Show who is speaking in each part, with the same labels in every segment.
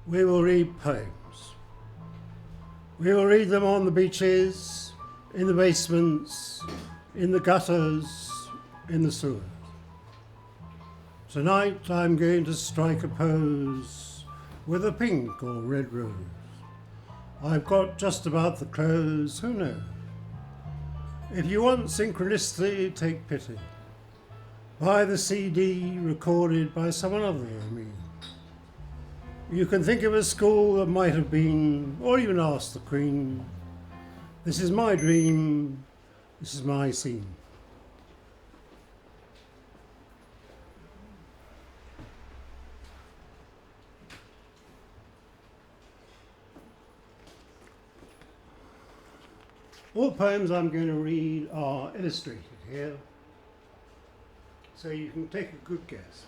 Speaker 1: We will read poems. We will read them on the beaches, in the basements, in the gutters, in the sewers. Tonight I'm going to strike a pose with a pink or red rose. I've got just about the clothes, who knows? If you want synchronicity, take pity. Buy the CD recorded by someone other than me. You can think of a school that might have been, or even ask the Queen. This is my dream, this is my scene. All the poems I'm going to read are illustrated here, so you can take a good guess.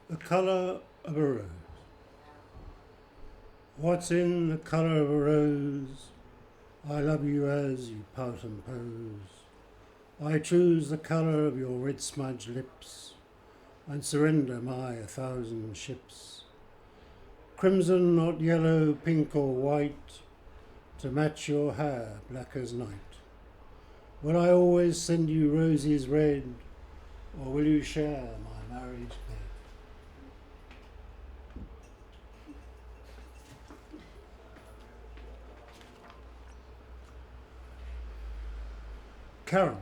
Speaker 1: The colour of a rose. What's in the colour of a rose? I love you as you pout and pose. I choose the colour of your red smudged lips and surrender my 1,000 ships. Crimson, not yellow, pink or white, to match your hair black as night. Will I always send you roses red, or will you share my marriage bed? Karen.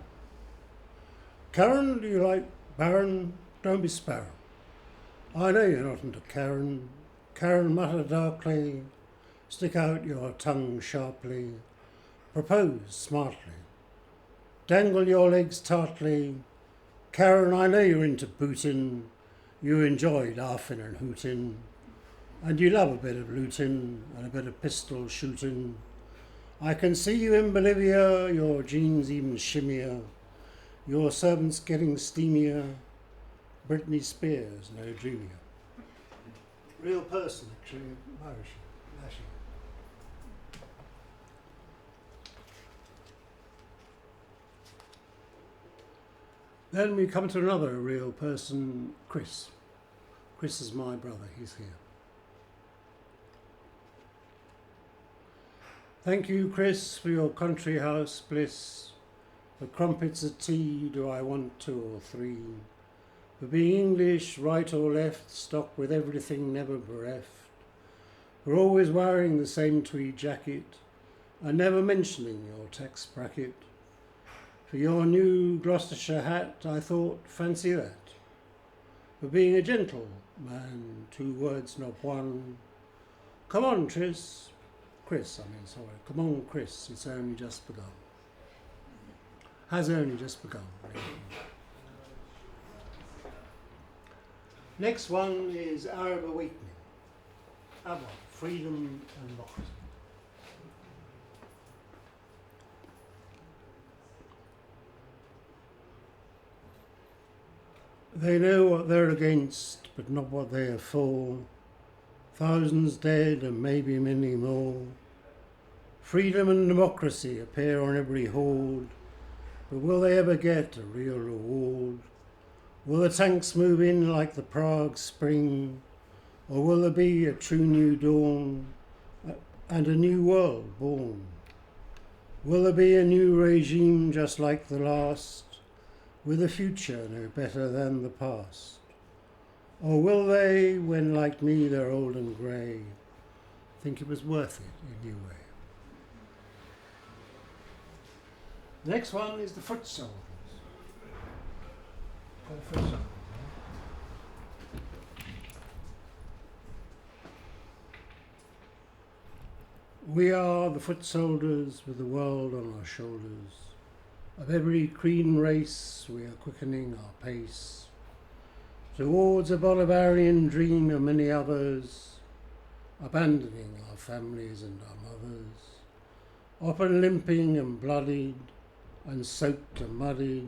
Speaker 1: Karen, do you like Baron? Don't be Sparrow. I know you're not into Karen. Karen, mutter darkly, stick out your tongue sharply, propose smartly, dangle your legs tartly. Karen, I know you're into bootin', you enjoy laughing and hooting, and you love a bit of looting and a bit of pistol shooting. I can see you in Bolivia, your jeans even shimmier, your servants getting steamier, Britney Spears no dreamier. Real person, actually, Irish. Then we come to another real person, Chris. Chris is my brother, he's here. Thank you, Chris, for your country house bliss. For crumpets of tea, do I want 2 or 3? For being English, right or left, stocked with everything never bereft. For always wearing the same tweed jacket, and never mentioning your tax bracket. For your new Gloucestershire hat, I thought, fancy that. For being a gentleman, 2 words, not one. Come on, Chris, sorry. Come on, Chris, it's only just begun. Has only just begun. Next one is Arab Awakening. Abba, Freedom and Democracy. They know what they're against, but not what they are for. Thousands dead and maybe many more. Freedom and democracy appear on every horde, but will they ever get a real reward? Will the tanks move in like the Prague Spring, or will there be a true new dawn and a new world born? Will there be a new regime just like the last, with a future no better than the past? Or will they, when like me they're old and grey, think it was worth it in a new way? The next one is the foot soldiers. We are the foot soldiers with the world on our shoulders. Of every green race we are quickening our pace towards a Bolivarian dream and many others, abandoning our families and our mothers, often limping and bloodied and soaked and muddied,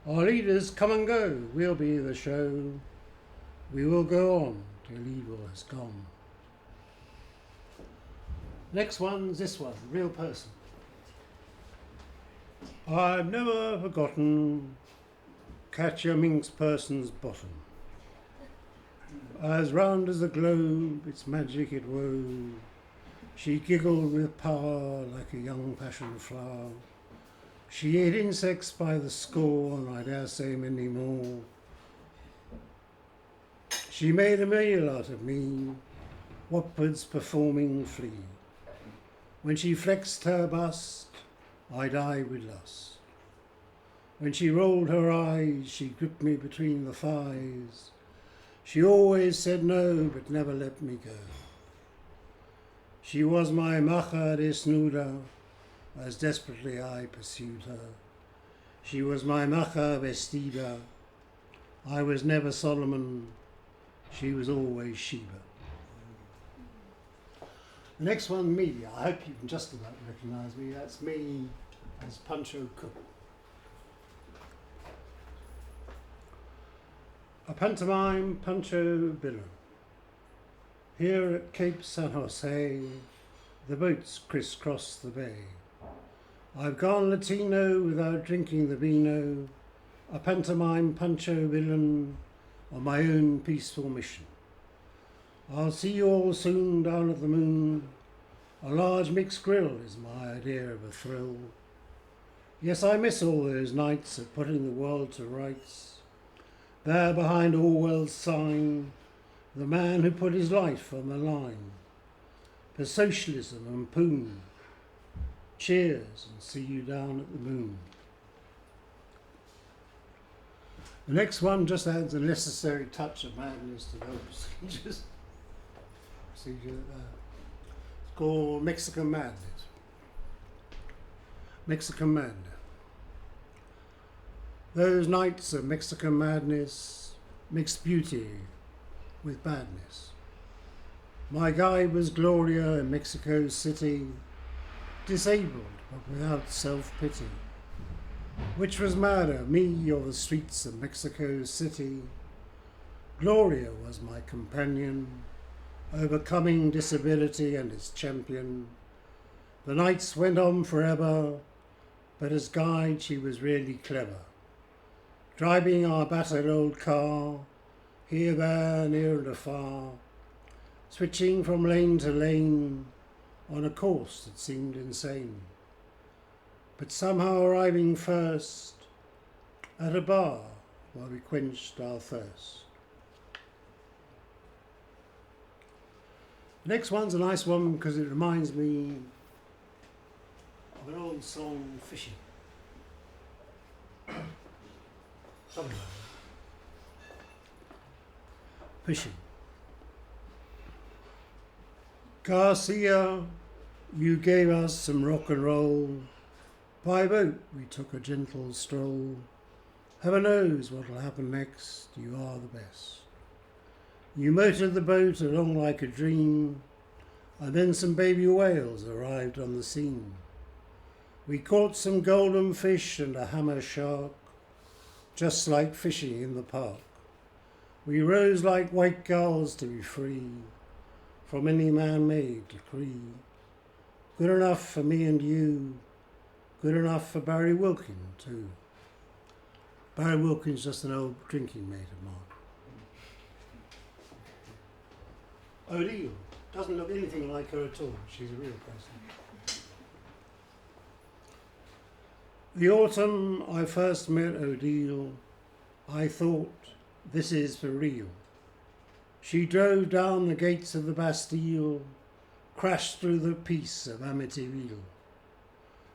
Speaker 1: Our leaders come and go, we'll be the show. We will go on till evil has gone. Next one's this one, real person. I've never forgotten Catch a Minx person's bottom. As round as the globe, its magic it wove. She giggled with power like a young passion flower. She ate insects by the score, and I dare say many more. She made a meal out of me, Watford's performing flea. When she flexed her bust, I died with lust. When she rolled her eyes, she gripped me between the thighs. She always said no, but never let me go. She was my macha desnuda, as desperately I pursued her. She was my macha vestida. I was never Solomon, she was always Sheba. The next one, me. I hope you can just about recognise me. That's me as Pancho Cook. A pantomime Pancho Billo. Here at Cape San Jose, the boats crisscross the bay. I've gone Latino without drinking the vino, a pantomime Pancho villain on my own peaceful mission. I'll see you all soon down at the moon. A large mixed grill is my idea of a thrill. Yes, I miss all those nights of putting the world to rights. There behind Orwell's sign, the man who put his life on the line. For socialism and poon. Cheers and see you down at the moon. The next one just adds a necessary touch of madness to those procedures. It's called Mexican Madness. Mexican Madness. Those nights of Mexican madness mixed beauty with badness. My guide was Gloria in Mexico City, disabled but without self-pity. Which was madder, me or the streets of Mexico City? Gloria was my companion, overcoming disability and its champion. The nights went on forever, but as guide she was really clever. Driving our battered old car, here, there, near and afar, switching from lane to lane on a course that seemed insane. But somehow arriving first at a bar while we quenched our thirst. The next one's a nice one because it reminds me of an old song, Fishing. Something like that. Fishing. Garcia, you gave us some rock and roll. By boat we took a gentle stroll. Heaven knows what'll happen next, you are the best. You motored the boat along like a dream, and then some baby whales arrived on the scene. We caught some golden fish and a hammer shark, just like fishing in the park. We rose like white gulls to be free from any man-made decree. Good enough for me and you, good enough for Barry Wilkin too. Barry Wilkin's just an old drinking mate of mine. O'Neill doesn't look anything like her at all. She's a real person. The autumn I first met Odile, I thought, this is for real. She drove down the gates of the Bastille, crashed through the peace of Amityville.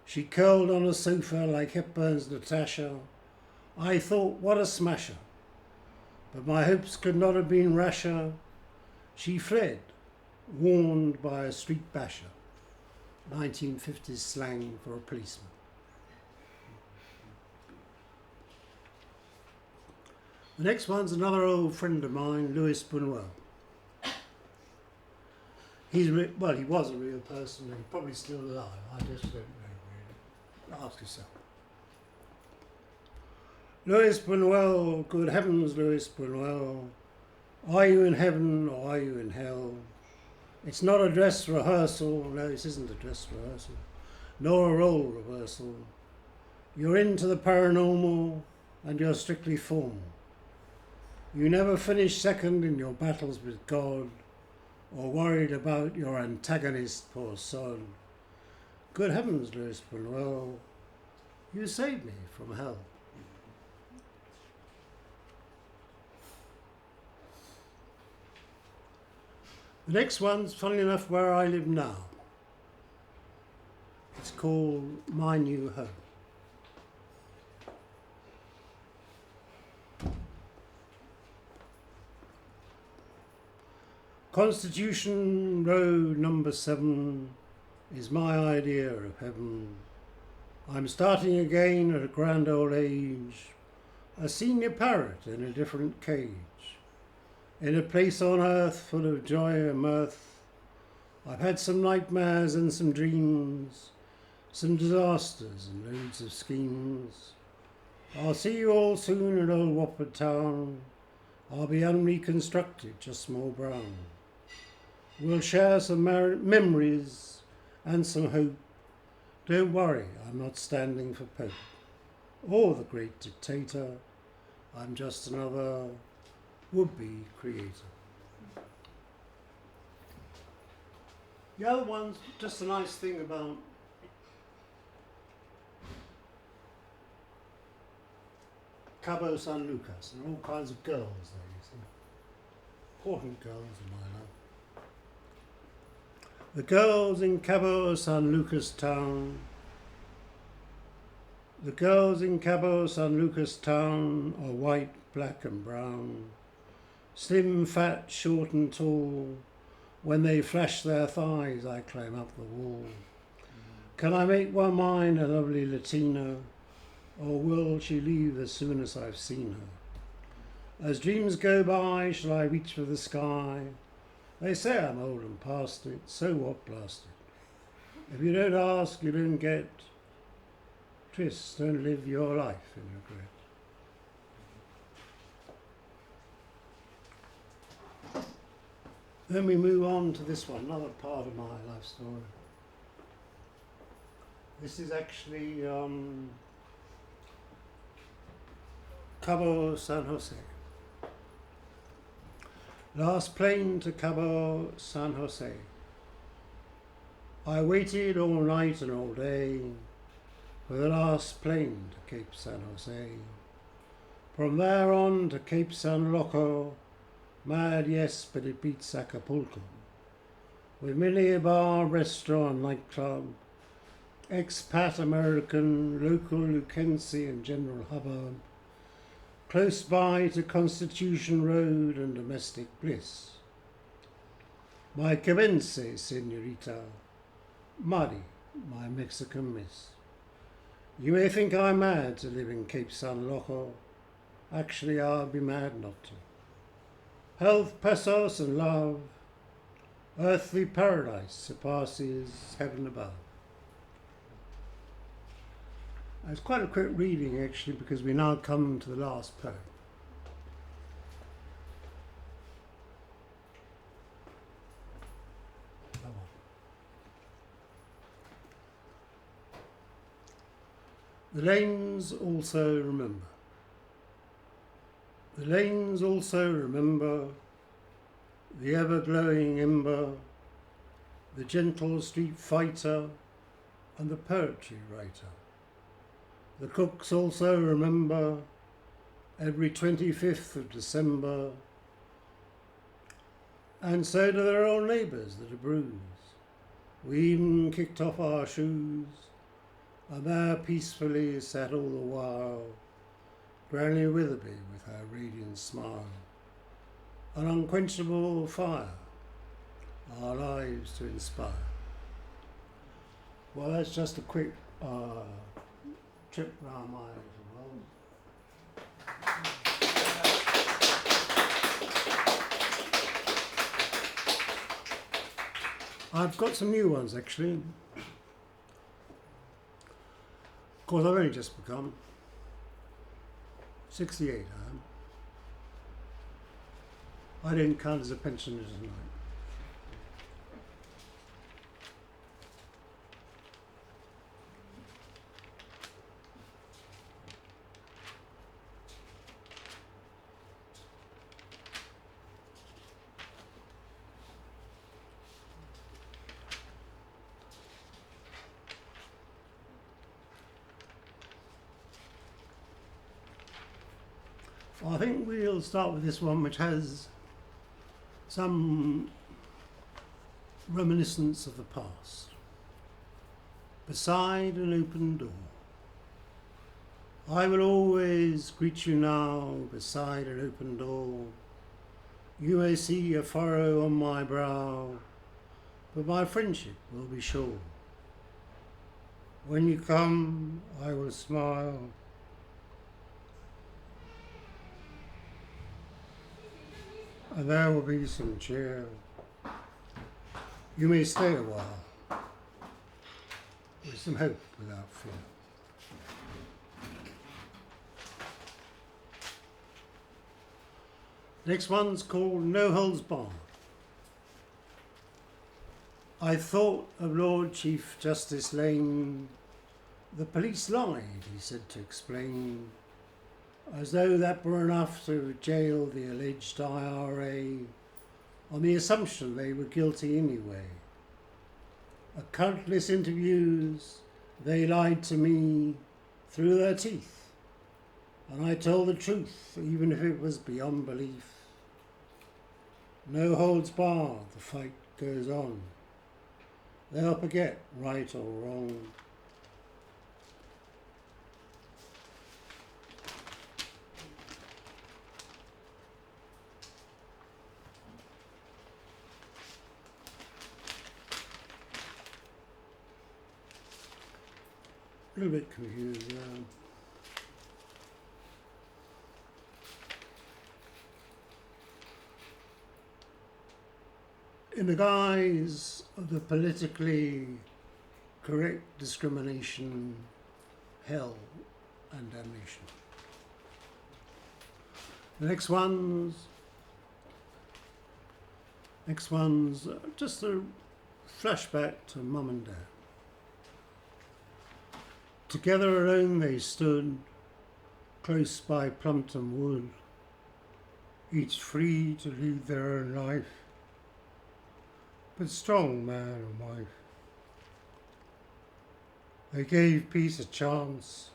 Speaker 1: She curled on a sofa like Hepburn's Natasha. I thought, what a smasher. But my hopes could not have been rasher. She fled, warned by a street basher. 1950s slang for a policeman. The next one's another old friend of mine, Louis Buñuel. He was a real person, and he's probably still alive. I just don't know, really. Ask yourself. Louis Buñuel, good heavens, Louis Buñuel, are you in heaven or are you in hell? It's not a dress rehearsal, no, this isn't a dress rehearsal, nor a role reversal. You're into the paranormal and you're strictly formal. You never finish second in your battles with God or worried about your antagonist, poor sod. Good heavens, Louis Buñuel, you saved me from hell. The next one's, funnily enough, where I live now. It's called My New Home. Constitution Road number 7 is my idea of heaven. I'm starting again at a grand old age, a senior parrot in a different cage, in a place on earth full of joy and mirth. I've had some nightmares and some dreams, some disasters and loads of schemes. I'll see you all soon in old Watford town. I'll be unreconstructed, just more brown. We'll share some memories and some hope. Don't worry, I'm not standing for Pope or the great dictator. I'm just another would-be creator. The other one's just a nice thing about Cabo San Lucas. There are all kinds of girls there, you see. Important girls in my life. The girls in Cabo San Lucas town. The girls in Cabo San Lucas town are white, black and brown. Slim, fat, short and tall. When they flash their thighs, I climb up the wall. Can I make one mine a lovely Latina, or will she leave as soon as I've seen her? As dreams go by, shall I reach for the sky? They say I'm old and past it, so what, blast it? If you don't ask, you don't get. Tris, don't live your life in regret. Then we move on to this one, another part of my life story. This is actually Cabo San Jose. Last plane to Cabo San Jose. I waited all night and all day for the last plane to Cape San Jose. From there on to Cape San Loco, mad yes, but it beats Acapulco. With many a bar, restaurant, nightclub, expat American, local Lucense and general hubbub, close by to Constitution Road and domestic bliss. My Cabense, senorita, Mari, my Mexican miss. You may think I'm mad to live in Cape San Loco. Actually, I'll be mad not to. Health, pesos and love, earthly paradise surpasses heaven above. It's quite a quick reading actually, because we now come to the last poem. The lanes also remember. The lanes also remember the ever-glowing ember, the gentle street fighter and the poetry writer. The cooks also remember every 25th of December, and so do their old neighbours that are bruised. We even kicked off our shoes, and there peacefully sat all the while Granny Witherby with her radiant smile, an unquenchable fire, our lives to inspire. Well, that's just a quick trip round my little world. I've got some new ones actually. Of course, I've only just begun. 68 I am. I didn't count as a pensioner tonight. I think we'll start with this one, which has some reminiscence of the past. Beside an open door. I will always greet you now beside an open door. You may see a furrow on my brow, but my friendship will be sure. When you come, I will smile. And there will be some cheer. You may stay a while, with some hope without fear. Next one's called No Holds Barred. I thought of Lord Chief Justice Lane. The police lied, he said to explain, as though that were enough to jail the alleged IRA on the assumption they were guilty anyway. At countless interviews, they lied to me through their teeth, and I told the truth, even if it was beyond belief. No holds barred, the fight goes on. They'll forget right or wrong. A little bit confused now. In the guise of the politically correct discrimination, hell and damnation. The next one's just a flashback to Mum and Dad. Together alone they stood, close by Plumpton Wood, each free to lead their own life, but strong man and wife. They gave peace a chance,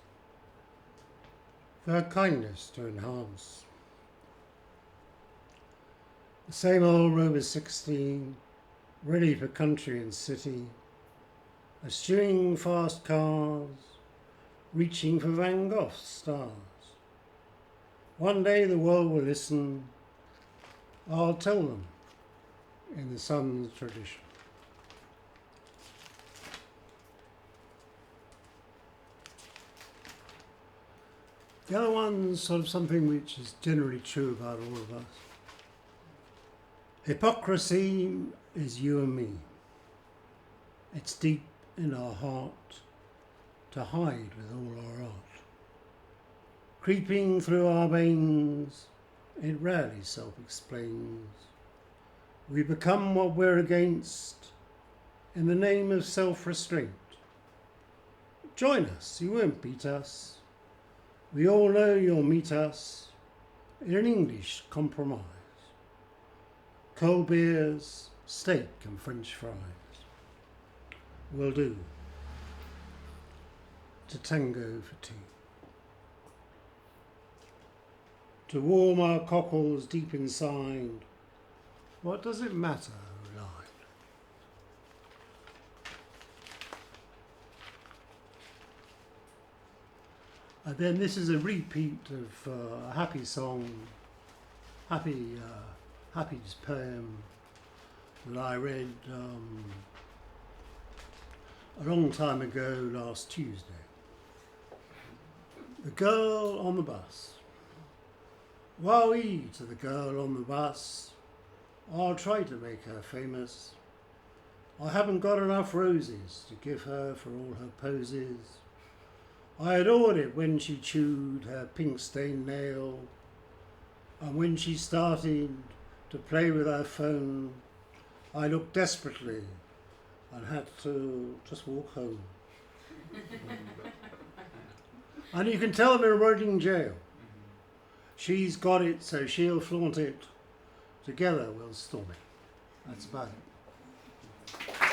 Speaker 1: their kindness to enhance. The same old Rover 16, ready for country and city, eschewing fast cars, reaching for Van Gogh's stars. One day the world will listen, I'll tell them in the son's tradition. The other one's sort of something which is generally true about all of us. Hypocrisy is you and me. It's deep in our heart to hide with all our art. Creeping through our veins, it rarely self-explains. We become what we're against in the name of self-restraint. Join us, you won't beat us. We all know you'll meet us in an English compromise. Cold beers, steak and French fries will do to tango for tea. To warm our cockles deep inside, what does it matter who lied? And then this is a repeat of a happy song, happy poem that I read a long time ago last Tuesday. The girl on the bus. Wowee to the girl on the bus. I'll try to make her famous. I haven't got enough roses to give her for all her poses. I adored it when she chewed her pink-stained nail, and when she started to play with her phone, I looked desperately and had to just walk home. And you can tell we're writing jail. She's got it, so she'll flaunt it. Together we'll storm it. That's about it.